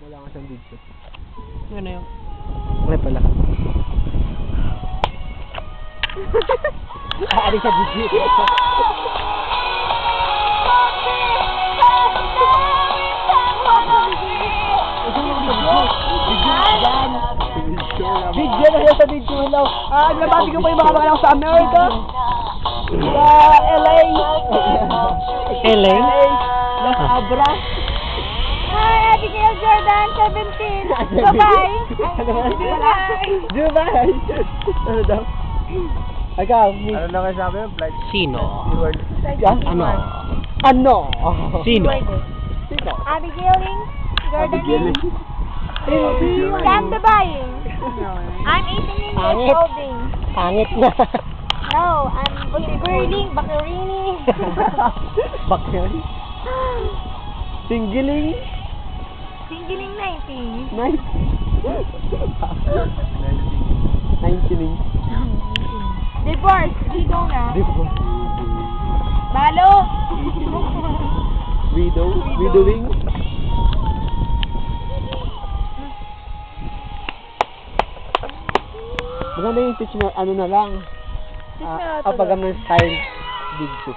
Wala nga siyang video. Ano yun? May pala. Aari sa video. Video na siya sa video lang. Nabati ko pa yung mga nakalak sa America. Sa LA. LA? Las Abras. Hi, Abigail Jordan, 17. Bye-bye. Dubai. Ano daw? Ikaw, Ano na kayo sabi yung flight? Sino? Ano? Ano? Sino? Sino? Abigail Jordan. Sam Dubai. I'm 18 years Pangit. old. Pangit na. No, I'm Burling, Bakarini. Bakit? Singiling. Singiling 90. Nice. 19. Divorce, Ligaw na. Di ba? Balo. Widow? Widowing? Maganda yung pitch na ano na lang. Pitch na Apagam ng style. Video.